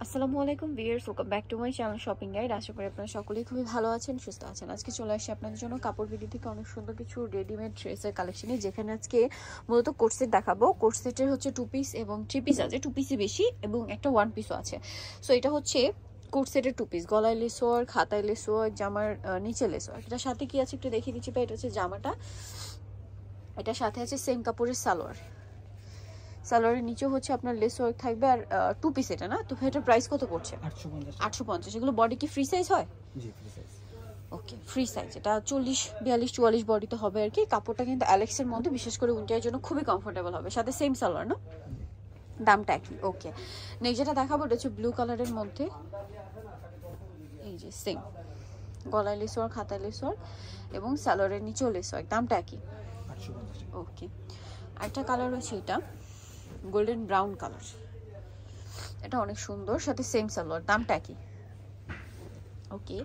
আসসালামু আলাইকুম viewers, welcome back to my channel shopping guide. আশা করি আপনারা সকলেই খুবই ভালো আছেন, সুস্থ আছেন। আজকে চলে আসি আপনাদের জন্য কাপড় বিডি থেকে অনেক সুন্দর কিছু রেডিমেড ড্রেসের কালেকশনে, যেখানে আজকে মূলত কোটসেট দেখাবো। কোটসেটের হচ্ছে 2 পিস এবং 3 পিস আছে, 2 পিসই বেশি এবং একটা 1 পিসও আছে। সো এটা হচ্ছে কোটসেটের 2 পিস, গলায় লেস ওয়ার্ক, হাতায় লেস ওয়ার্ক, জামার নিচে লেস ওয়ার্ক। এটার সাথে কি আছে একটু দেখিয়ে দিচ্ছি। এটা হচ্ছে জামাটা, এটার সাথে আছে সেম কাপড়ের সালোয়ার। সালোয়ারের নিচে হচ্ছে আপনার লেস ওয়ার্ক থাকবে। আর 2 পিস এটা না, তো এটার প্রাইস কত পড়ছে? 850। এগুলো বডি কি ফ্রি সাইজ হয়? জি ফ্রি সাইজ। ওকে, ফ্রি সাইজ। এটা 40, 42, 44 বডিতে হবে আর কি। কাপড়টা কিন্তু অ্যালেক্সের মধ্যে, বিশেষ করে উইন্টারের জন্য খুবই কমফোর্টেবল হবে। সাথে সেম সালোয়ার না, দামটা একই। ওকে, নেক্সট যেটা দেখাবো এটা হচ্ছে ব্লু কালারের মধ্যে, এই যে সেম গলায় লেস ওয়ার্ক, হাতায় লেস ওয়ার্ক এবং সালোয়ারের নিচেও লেস ওয়ার্ক, দামটা একই 850। ওকে, আরেকটা কালার রয়েছে এটা গোল্ডেন ব্রাউন কালার, এটা অনেক সুন্দর, সাথে সেম সালোয়ার, দামটা কি? ওকে,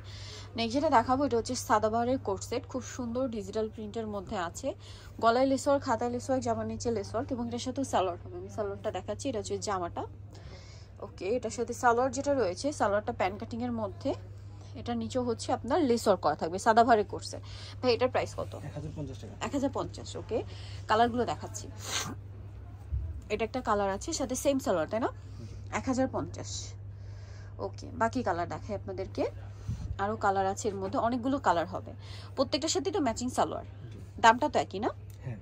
নেক্সট যেটা দেখাবো এটা হচ্ছে সাদাবাহারের কোট সেট, খুব সুন্দর ডিজিটাল প্রিন্টের মধ্যে আছে। গলায় লেসওয়ার্ক, হাতায় লেসওয়ার্ক, জামার নিচে লেসওয়ার্ক এবং এটার সাথে সালোয়ার হবে। আমি সালোয়ারটা দেখাচ্ছি, এটা হচ্ছে জামাটা। ওকে, এটার সাথে সালোয়ার যেটা রয়েছে, সালোয়ারটা প্যান কাটিং এর মধ্যে, এটা নিচেও হচ্ছে আপনার লেসওয়ার্ক করা থাকবে, সাদাবাহারের কোট সেট। ভাই এটার প্রাইস কত? 1050 টাকা। 1050। ওকে, কালারগুলো দেখাচ্ছি। এটা একটা কালার আছে, সাথে সেম সালোয়ার, তাই না? 1050। ওকে, বাকি কালার দেখাই আপনাদেরকে। আরো কালার আছে এর মধ্যে, অনেকগুলো কালার হবে, প্রত্যেকটার সাথে তো ম্যাচিং সালোয়ার। দামটা তো একই না? হ্যাঁ,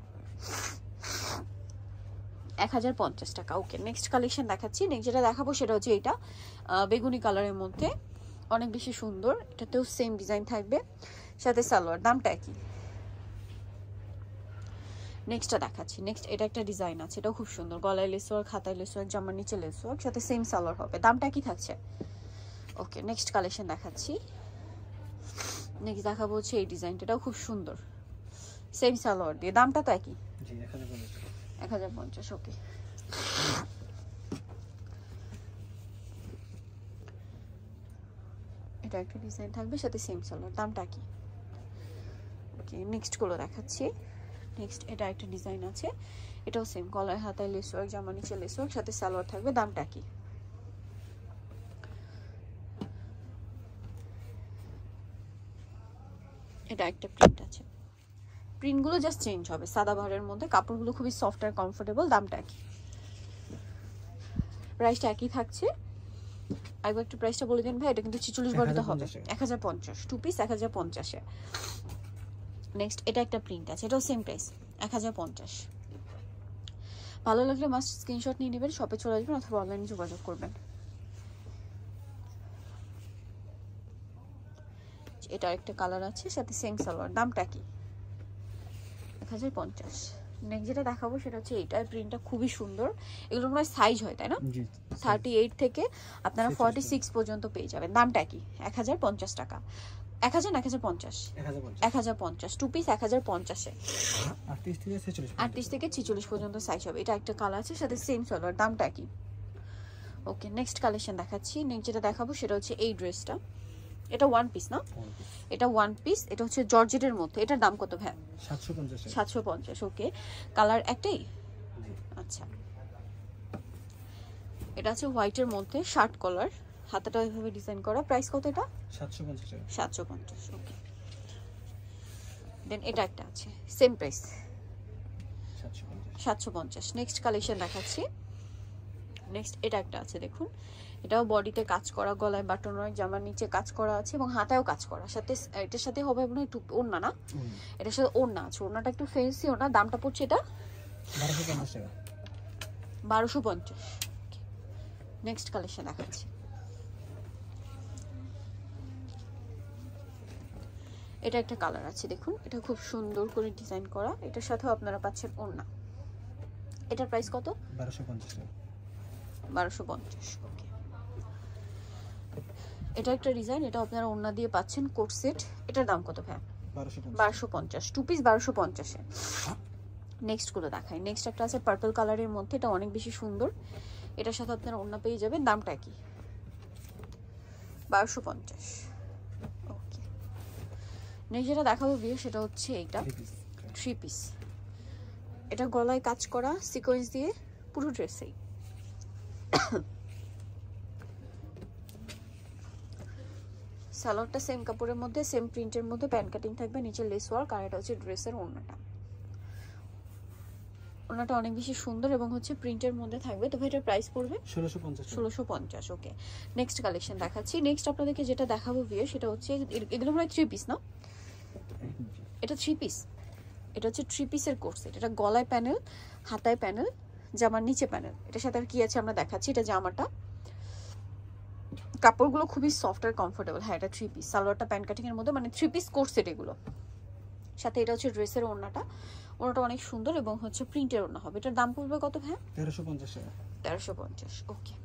1050 টাকা। ওকে, নেক্সট কালেকশন দেখাচ্ছি। নেক্সট যেটা দেখাবো সেটা হচ্ছে এটা বেগুনি কালারের মধ্যে, অনেক বেশি সুন্দর। এটাতেও সেম ডিজাইন থাকবে, সাথে সালোয়ার, দামটা একই। নেক্সটটা দেখাচ্ছি। নেক্সট এটা একটা ডিজাইন আছে, এটাও খুব সুন্দর, গলায় লেস ওয়ার্ক, হাতায় লেস ওয়ার্ক, জামার নিচে লেস ওয়ার্ক, সাথে সেম সালোয়ার হবে, দামটা কি থাকছে? ওকে, নেক্সট কালেকশন দেখাচ্ছি। নেক্সট দেখাবো হচ্ছে এই ডিজাইনটা, এটাও খুব সুন্দর, সেম সালোয়ার দিয়ে, দামটা তো একই। জি 1050 টাকা। 1050। ওকে, এটা একটা ডিজাইন থাকবে, সাথে সেম সালোয়ার, দামটা কি? ওকে, নেক্সট গুলো দেখাচ্ছি। নেক্সট এটা একটা ডিজাইন আছে, এটাও সেম, গলায় হাতায় লেস ওয়ার্ক, জামা নিচে লেস ওয়ার্ক, সাথে সালোয়ার থাকবে, দামটা কি? এটা একটা প্রিন্ট আছে, প্রিন্টগুলো জাস্ট চেঞ্জ হবে, সাদাবাহারের মধ্যে, কাপড়গুলো খুবই সফট আর কমফোর্টেবল, দামটা কি? প্রাইসটা একই থাকছে। একবার একটু প্রাইসটা বলে দিন ভাই। এটা কিন্তু 46 বডিতে হবে, 1050। 2 পিস 1050-এ। নেক্সট এটা একটা প্রিন্ট আছে, এটাও সেম প্রাইস, 1050। ভালো লাগলে মাস্ট স্ক্রিনশট নিয়ে নেবেন, শপে চলে আসবেন অথবা অনলাইনে যোগাযোগ করবেন। এটা একটা কালার আছে, সাথে সেম সালোয়ার, দামটা কি? 1050। নেক্সট যেটা দেখাবো সেটা হচ্ছে এইটার প্রিন্টটা খুবই সুন্দর। এগুলো মনে হয় সাইজ হয়, তাই না? জি 38 থেকে আপনারা 46 পর্যন্ত পেয়ে যাবেন, দামটা কি? 1050 টাকা। 1000 না 1050? 1050। 2 পিস 1050-এ। 38 থেকে 46 পর্যন্ত সাইজ হবে। এটা একটা কালার আছে, সাথে সেম সালোয়ার, দামটা কি? ওকে, নেক্সট কালেকশন দেখাচ্ছি। নেক্সট যেটা দেখাবো সেটা হচ্ছে এই ড্রেসটা, এটা 1 পিস না? এটা 1 পিস, এটা হচ্ছে জর্জেটের মধ্যে। এটার দাম কত ভাই? 750 টাকা। 750। ওকে, কালার একটাই? আচ্ছা, এটা আছে হোয়াইটের মধ্যে, শার্ট কলার, হাতাটা এভাবে ডিজাইন করা। প্রাইস কত এটা? 750 টাকা। 750। ওকে, দেন এটা একটা আছে, সেম প্রাইস, 750। নেক্সট কালেকশন দেখাচ্ছি। নেক্সট এটা একটা আছে, দেখুন, এটাও বডিতে কাজ করা, গলায় বাটন ওয়ার্ক, জামার নিচে কাজ করা আছে এবং হাতায়ও কাজ করা, সাথে এটার সাথে হবে মনে হয় একটু ওড়না না? এটার সাথে ওড়না আছে, ওড়নাটা একটু ফেন্সি ওড়না। দামটা পড়ছে এটা 1250 টাকা। 1250। নেক্সট কালেকশন দেখাচ্ছি। এটা একটা কালার আছে, দেখুন, এটা খুব সুন্দর করে ডিজাইন করা, এটার সাথেও আপনারা পাচ্ছেন ওড়না। এটার প্রাইস কত? 1250 টাকা। 1250। ওকে, এটা একটা ডিজাইন, এটা আপনারা ওড়না দিয়ে পাচ্ছেন, কোট সেট। এটার দাম কত ভাই? 1250। 2 পিস 1250-এ। নেক্সট গুলো দেখাই। নেক্সট একটা আছে পার্পল কালারের মধ্যে, এটা অনেক বেশি সুন্দর, এটার সাথে আপনারা ওড়না পেয়ে যাবেন, দামটা কি? 1250। ওকে, নেক্সট যেটা দেখাবো বিয়ে সেটা হচ্ছে এইটা 3 পিস, এটা গলায় কাজ করা সিকোয়েন্স দিয়ে পুরো ড্রেসেই। সালোয়ারটা সেম কাপড়ের মধ্যে সেম প্রিন্টের মধ্যে প্যান্ট কাটিং থাকবে, নিচে লেস ওয়ার্ক, আর এটা হচ্ছে ড্রেসের ওড়নাটা। ওড়নাটা অনেক বেশি সুন্দর এবং হচ্ছে প্রিন্টের মধ্যে থাকবে। তো ভাই এটার প্রাইস পড়বে 1650। ওকে, নেক্সট কালেকশন দেখাচ্ছি। নেক্সট আপনাদেরকে যেটা দেখাবো ভিউয়ার সেটা হচ্ছে এগুলো মনে হয় 3 পিস না, এটা 3 পিস। এটা হচ্ছে 3 পিসের কোর্স সেট। এটা গলায় প্যানেল, হাতায় প্যানেল, জামার নিচে প্যানেল। এটার সাথে আর কি আছে আমরা দেখাচ্ছি। এটা জামাটা, কাপড়গুলো খুবই সফট আর কমফোর্টেবল। হ্যাঁ এটা 3 পিস, সালোয়ারটা প্যান্ট কাটিং এর মধ্যে, মানে 3 পিস কোর্স সেট এগুলো। সাথে এটা হচ্ছে ড্রেসের ওড়নাটা, ওড়নাটা অনেক সুন্দর এবং হচ্ছে প্রিন্টের ওড়না হবে। এটার দাম পড়বে কত ভাই? 1350 টাকা। 1350। ওকে,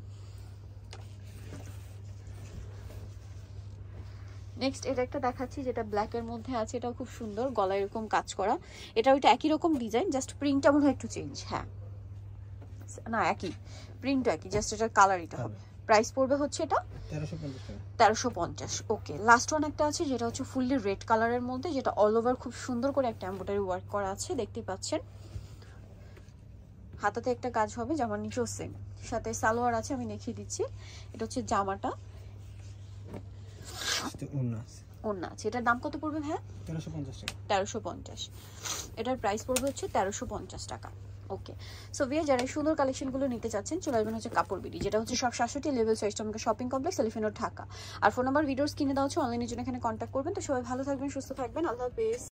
নেক্সট এটা একটা দেখাচ্ছি যেটা ব্ল্যাক এর মধ্যে আছে। এটাও খুব সুন্দর, গলায় এরকম কাজ করা। এটা ওইটা একই রকম ডিজাইন, জাস্ট প্রিন্টটা মনে হয় একটু চেঞ্জ। হ্যাঁ না একই প্রিন্ট, একই, জাস্ট এটার কালারটা হবে। প্রাইস পড়বে হচ্ছে এটা 1350। ওকে, লাস্ট ওয়ান একটা আছে যেটা হচ্ছে ফুললি রেড কালারের মধ্যে, যেটা অল ওভার খুব সুন্দর করে একটা এমব্রয়ডারি ওয়ার্ক করা আছে, দেখতে পাচ্ছেন। হাতাতে একটা কাজ হবে, জামার নিচেও সেম, সাথে সালোয়ার আছে, আমি দেখিয়ে দিচ্ছি। এটা হচ্ছে জামাটা, ওড়না আছে। এটার দাম কত পড়বে ভাই? 1350 টাকা। 1350। এটার প্রাইস পড়বে হচ্ছে 1350 টাকা। ওকে, সো ভিয়া যারা এই সুন্দর কালেকশনগুলো নিতে চাচ্ছেন চলে আসবেন হচ্ছে কাপড় বিডি, যেটা হচ্ছে সব 67 লেভেল 6 টাকা shopping complex, elephant road, Dhaka. আর ফোন নাম্বার ভিডিওস কিনে দেওয়া হচ্ছে, অনলাইনের জন্য এখানে কন্ট্যাক্ট করবেন। তো সবাই ভালো থাকবেন, সুস্থ থাকবেন, আল্লাহ হাফেজ।